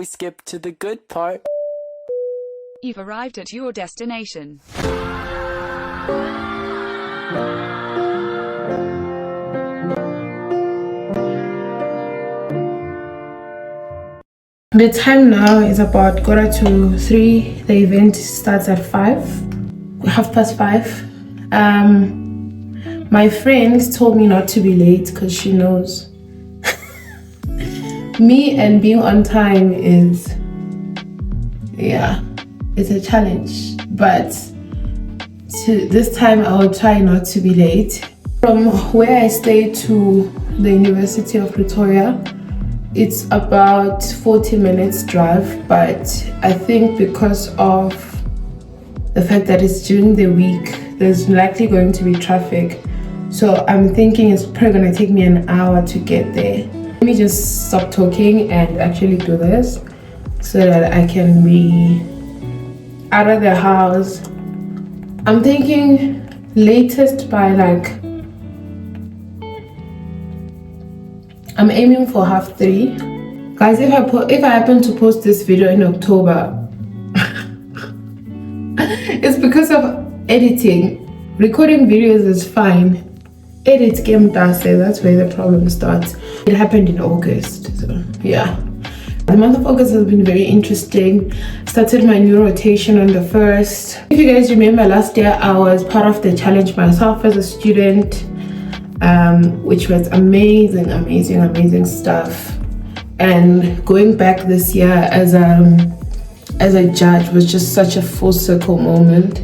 we skip to the good part. You've arrived at your destination. The time now is about 2:45. The event starts at 5:30. My friend told me not to be late because she knows me and being on time is, it's a challenge. But this time I'll try not to be late. From where I stay to the University of Pretoria, it's about 40 minutes drive, but I think because of the fact that it's during the week, there's likely going to be traffic. So I'm thinking it's probably gonna take me an hour to get there. Let me just stop talking and actually do this so that I can be out of the house. I'm thinking latest by I'm aiming for 3:30. Guys, if I happen to post this video in October, it's because of editing. Recording videos is fine. Edit game does it. That's where the problem starts. It happened in August, so yeah. The month of August has been very interesting. Started my new rotation on the 1st. If you guys remember, last year I was part of the challenge myself as a student, which was amazing stuff. And going back this year as a judge was just such a full circle moment.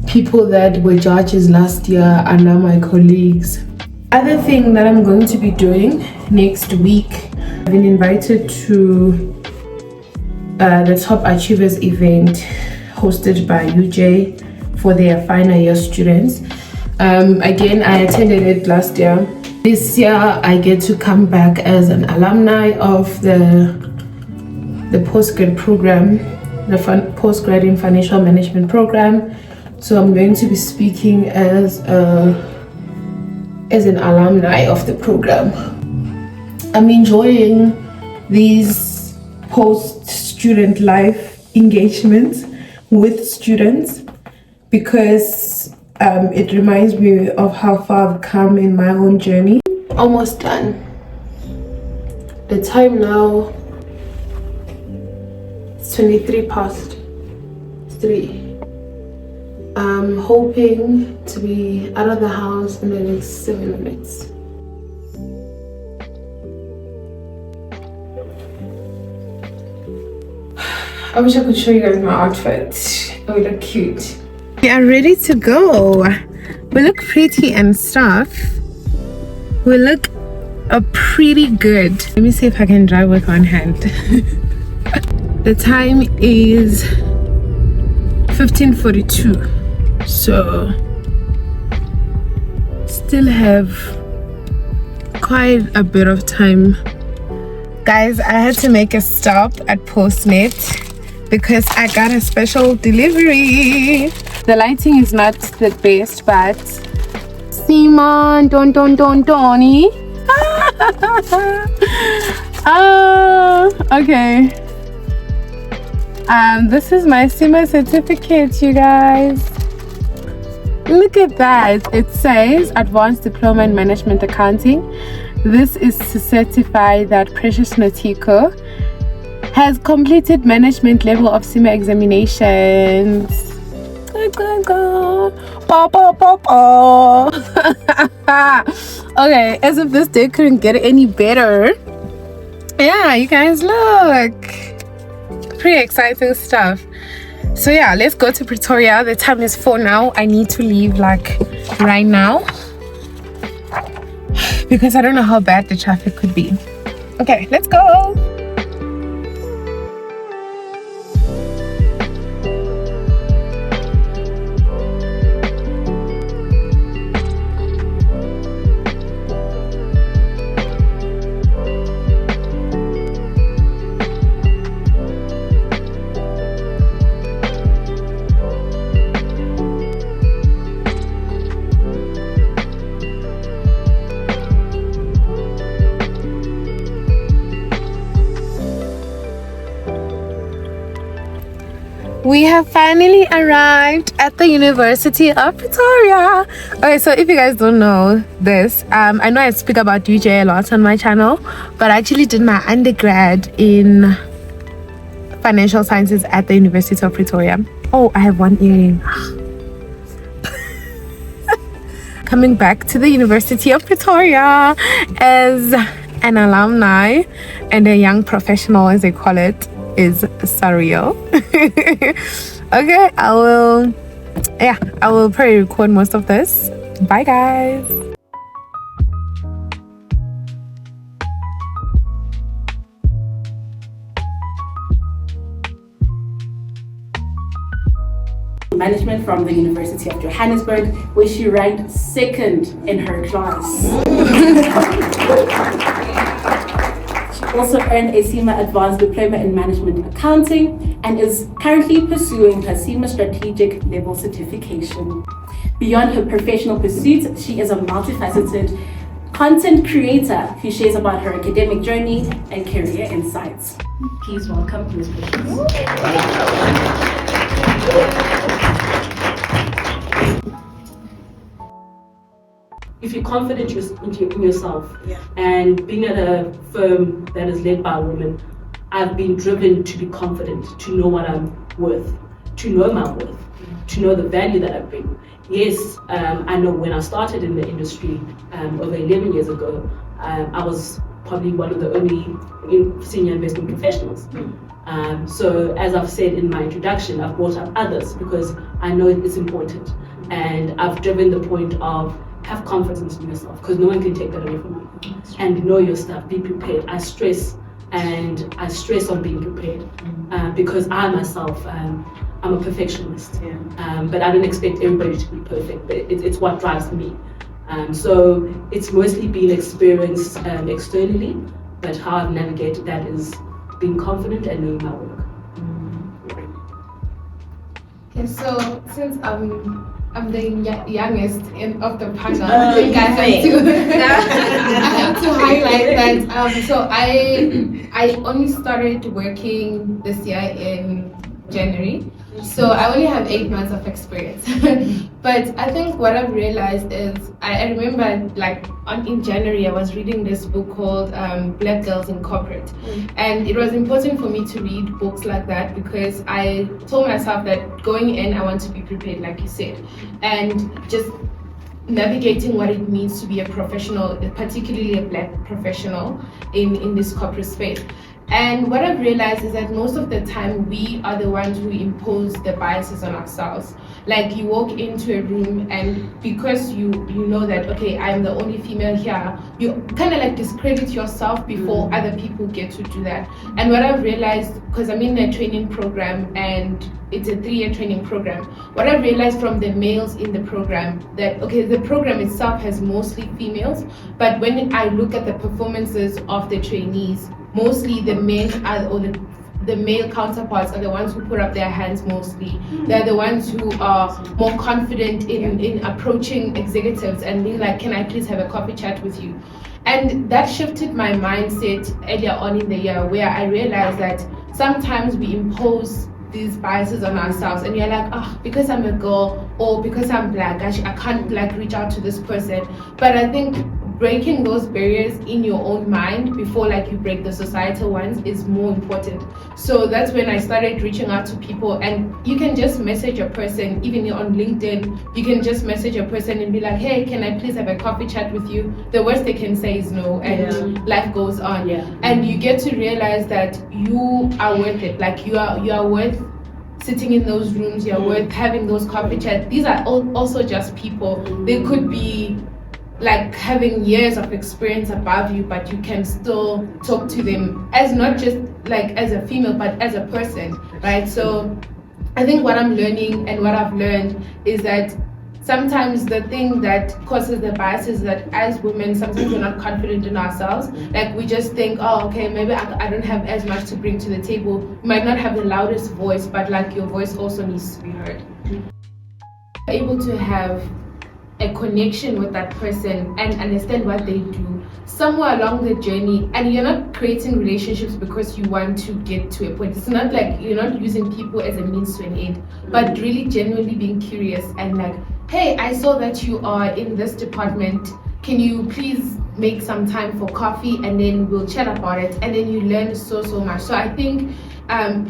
People that were judges last year are now my colleagues. Other thing that I'm going to be doing next week, I've been invited to the Top Achievers event hosted by UJ for their final year students. Again, I attended it last year. This year I get to come back as an alumni of the postgrad program, the postgrad in financial management program. So I'm going to be speaking as an alumni of the program. I'm enjoying these post-student life engagements with students because it reminds me of how far I've come in my own journey. Almost done. The time now is 3:23. I'm hoping to be out of the house in the next 7 minutes. I wish I could show you guys my outfit. We look cute. We are ready to go. We look pretty and stuff. We look pretty good. Let me see if I can drive with one hand. The time is 15:42. So still have quite a bit of time. Guys, I had to make a stop at Postnet because I got a special delivery. The lighting is not the best, but Simon Donnie. Okay. This is my SEMA certificate, you guys. Look at that. It says Advanced Diploma in Management Accounting. This is to certify that Precious Notiko has completed management level of SEMA examinations. Okay, as if this day couldn't get any better. Yeah, you guys, look. Pretty exciting stuff. So yeah, let's go to Pretoria. The time is 4 now. I need to leave right now because I don't know how bad the traffic could be. Okay, let's go. We have finally arrived at the University of Pretoria. Okay, so if you guys don't know this, I know I speak about DJ a lot on my channel, but I actually did my undergrad in financial sciences at the University of Pretoria. Oh, I have one earring. Coming back to the University of Pretoria as an alumni and a young professional, as they call it, is surreal. Okay, I will probably record most of this. Bye guys. Management from the University of Johannesburg, where she ranked second in her class. She also earned a CIMA Advanced Diploma in Management Accounting and is currently pursuing her CIMA Strategic Level certification. Beyond her professional pursuits, she is a multifaceted content creator who shares about her academic journey and career insights. Please welcome Ms. Patience. If you're confident in yourself, and being at a firm that is led by a woman, I've been driven to be confident, to know what I'm worth, to know my worth, to know the value that I bring. Yes, I know when I started in the industry over 11 years ago, I was probably one of the only senior investment professionals. So as I've said in my introduction, I've brought up others because I know it's important, and I've driven the point of have confidence in yourself, because no one can take that away from you. And know your stuff, be prepared. I stress on being prepared because I myself, I'm a perfectionist, but I don't expect everybody to be perfect, but it's what drives me. So it's mostly been experienced externally, but how I've navigated that is being confident and knowing my work. Okay, so since I'm the youngest of the panel, I think I have to highlight that. So I only started working this year in January, so I only have 8 months of experience. But I think what I've realized is I remember in January I was reading this book called Black Girls in Corporate, and it was important for me to read books like that because I told myself that going in I want to be prepared, like you said, and just navigating what it means to be a professional, particularly a Black professional in this corporate space. And what I've realized is that most of the time we are the ones who impose the biases on ourselves. Like you walk into a room and because you know that, okay, I'm the only female here, you kind of like discredit yourself before other people get to do that. And what I've realized, because I'm in a training program and it's a 3-year training program, what I've realized from the males in the program that, okay, the program itself has mostly females, but when I look at the performances of the trainees, mostly the men are, or the male counterparts are the ones who put up their hands mostly. They're the ones who are more confident in approaching executives and being like, can I please have a coffee chat with you? And that shifted my mindset earlier on in the year, where I realized that sometimes we impose these biases on ourselves and you're like, oh, because I'm a girl or because I'm Black, I can't reach out to this person. But I think breaking those barriers in your own mind before you break the societal ones is more important. So that's when I started reaching out to people, and you can just message a person, even on LinkedIn, you can just message a person and be like, hey, can I please have a coffee chat with you? The worst they can say is no, and life goes on. And you get to realize that you are worth it. You are worth sitting in those rooms, you're worth having those coffee chats. These are also just people. They could be having years of experience above you, but you can still talk to them as not just as a female, but as a person, right? So I think what I'm learning and what I've learned is that sometimes the thing that causes the bias is that as women, sometimes we're not confident in ourselves. We just think, oh, okay, maybe I don't have as much to bring to the table. You might not have the loudest voice, but your voice also needs to be heard. Able to have a connection with that person and understand what they do somewhere along the journey, and you're not creating relationships because you want to get to a point. It's not like you're not using people as a means to an end, but really genuinely being curious and like, hey, I saw that you are in this department, can you please make some time for coffee, and then we'll chat about it, and then you learn so much. So I think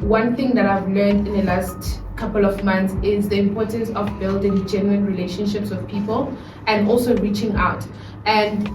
one thing that I've learned in the last couple of months is the importance of building genuine relationships with people and also reaching out. And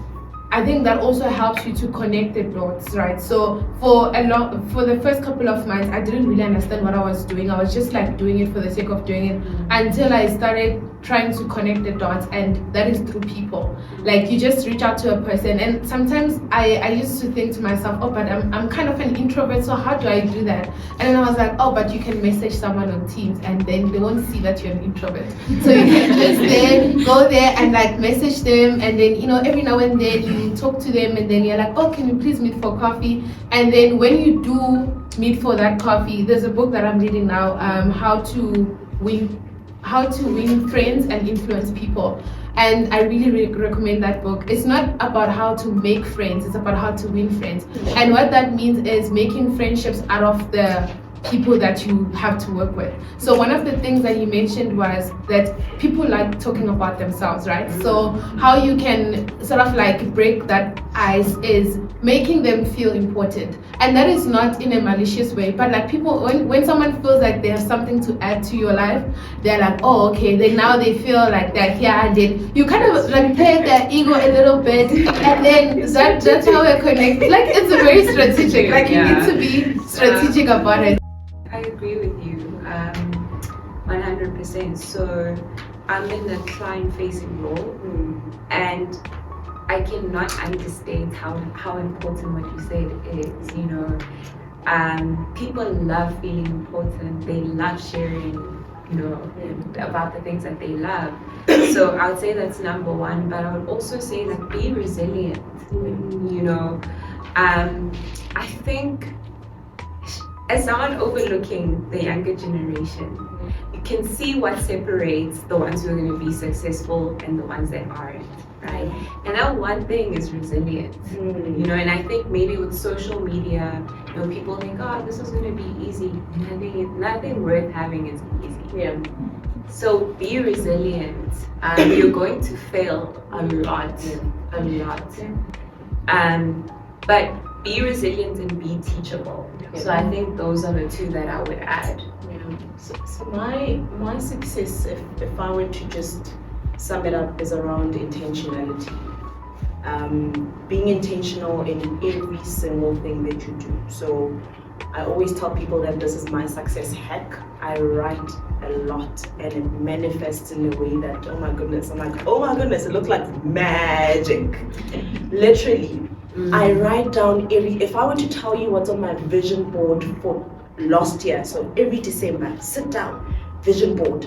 I think that also helps you to connect the dots, right? So for the first couple of months, I didn't really understand what I was doing. I was just like doing it for the sake of doing it until I started trying to connect the dots, and that is through people. Like you just reach out to a person, and sometimes I used to think to myself, oh, but I'm kind of an introvert, so how do I do that? And then I was like, oh, but you can message someone on Teams, and then they won't see that you're an introvert. So you can just go there and like message them, and then every now and then you talk to them, and then you're like, oh, can you please meet for coffee? And then when you do meet for that coffee, there's a book that I'm reading now, How to Win Friends and Influence People. And I really recommend that book. It's not about how to make friends, it's about how to win friends. And what that means is making friendships out of the people that you have to work with. So one of the things that you mentioned was that people like talking about themselves, right? So how you can sort of like break that ice is making them feel important. And that is not in a malicious way, but like people, when someone feels like they have something to add to your life, they're like, oh, okay, then now they feel like that, yeah, and then you kind of like play their ego a little bit, and then that's how we connect. Like it's very strategic, like you need to be strategic about it. I agree with you 100%. So I'm in the client-facing role, and I cannot understand how important what you said is. People love feeling important. They love sharing, about the things that they love. So I would say that's number one. But I would also say that be resilient. I think, as someone overlooking the younger generation, you can see what separates the ones who are going to be successful and the ones that aren't, right? And that one thing is resilience, and I think maybe with social media, people think, oh, this is going to be easy. Nothing worth having is easy. Yeah. So be resilient. You're going to fail a lot. But be resilient and be teachable. So I think those are the two that I would add. So my success, if I were to just sum it up, is around intentionality. Being intentional in every single thing that you do. So I always tell people that this is my success hack. I write a lot, and it manifests in a way that, oh my goodness, I'm like, oh my goodness, it looks like magic. Literally. I write down if I were to tell you what's on my vision board for last year, so every December, sit down, vision board.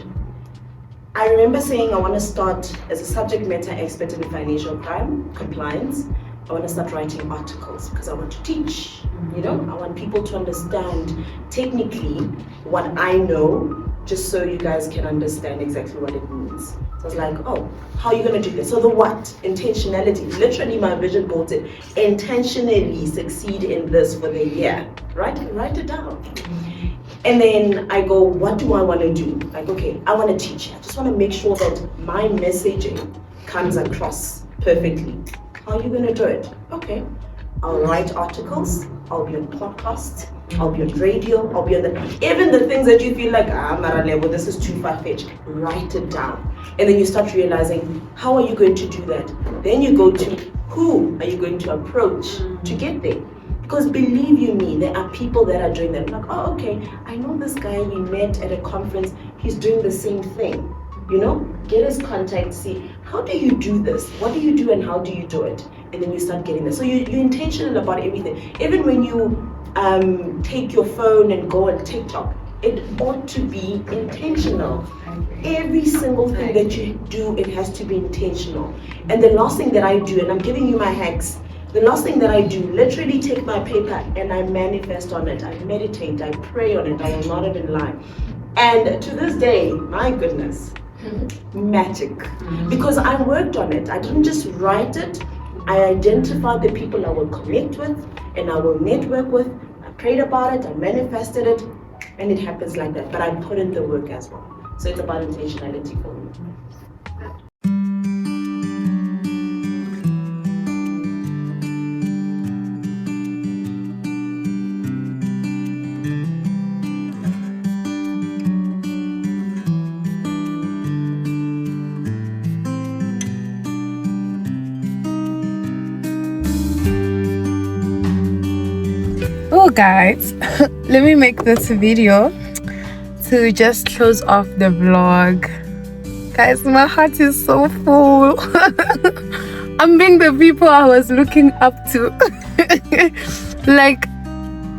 I remember saying I want to start as a subject matter expert in financial crime compliance. I want to start writing articles because I want to teach, I want people to understand technically what I know, just so you guys can understand exactly what it means. So I was like, oh, how are you going to do this? So the what? Intentionality. Literally my vision board said, intentionally succeed in this for the year. Write it down. And then I go, what do I want to do? Like, okay, I want to teach. I just want to make sure that my messaging comes across perfectly. How are you going to do it? Okay, I'll write articles, I'll be on podcasts, I'll be on radio, I'll be on even the things that you feel like, Maralewo, this is too far-fetched, write it down. And then you start realizing, how are you going to do that? Then you go to, who are you going to approach to get there? Because believe you me, there are people that are doing that. Like, oh, okay, I know this guy we met at a conference, he's doing the same thing. Get his contact, see, how do you do this? What do you do and how do you do it? And then you start getting this. So you're intentional about everything. Even when you take your phone and go on TikTok, it ought to be intentional. Every single thing that you do, it has to be intentional. And the last thing that I do, and I'm giving you my hacks, the last thing that I do, literally take my paper and I manifest on it. I meditate, I pray on it, I am not even lying. And to this day, my goodness, magic. Because I worked on it. I didn't just write it. I identified the people I will connect with and I will network with. I prayed about it, I manifested it, and it happens like that. But I put in the work as well. So it's about intentionality for me. Oh guys, let me make this video to just close off the vlog. Guys, my heart is so full. I'm being the people I was looking up to. Like,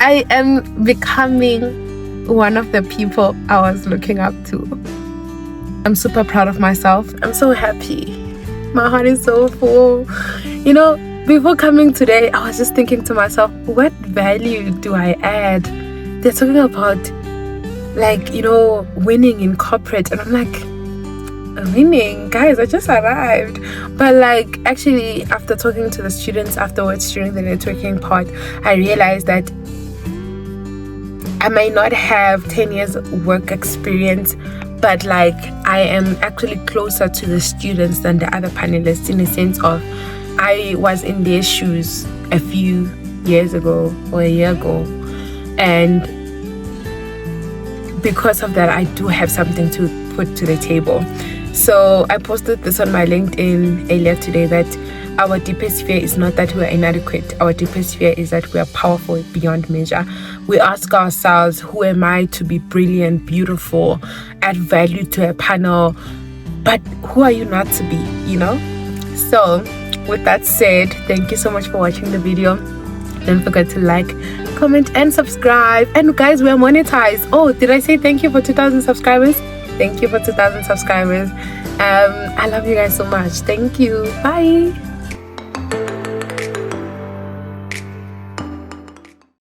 I am becoming one of the people I was looking up to. I'm super proud of myself. I'm so happy. My heart is so full. You know, before coming today, I was just thinking to myself, what value do I add? They're talking about, like, you know, winning in corporate. And I'm like, winning? Guys, I just arrived. But like, actually, after talking to the students afterwards during the networking part, I realized that I might not have 10 years work experience, but like, I am actually closer to the students than the other panelists, in the sense of I was in their shoes a few years ago or a year ago, and because of that I do have something to put to the table. So I posted this on my LinkedIn earlier today, that our deepest fear is not that we are inadequate. Our deepest fear is that we are powerful beyond measure. We ask ourselves, who am I to be brilliant, beautiful, add value to a panel, but who are you not to be, you know? So with that said, thank you so much for watching the video. Don't forget to like, comment and subscribe. And guys, we're monetized. Oh, did I say thank you for 2,000 subscribers? Thank you for 2,000 subscribers. I love you guys so much. Thank you. Bye.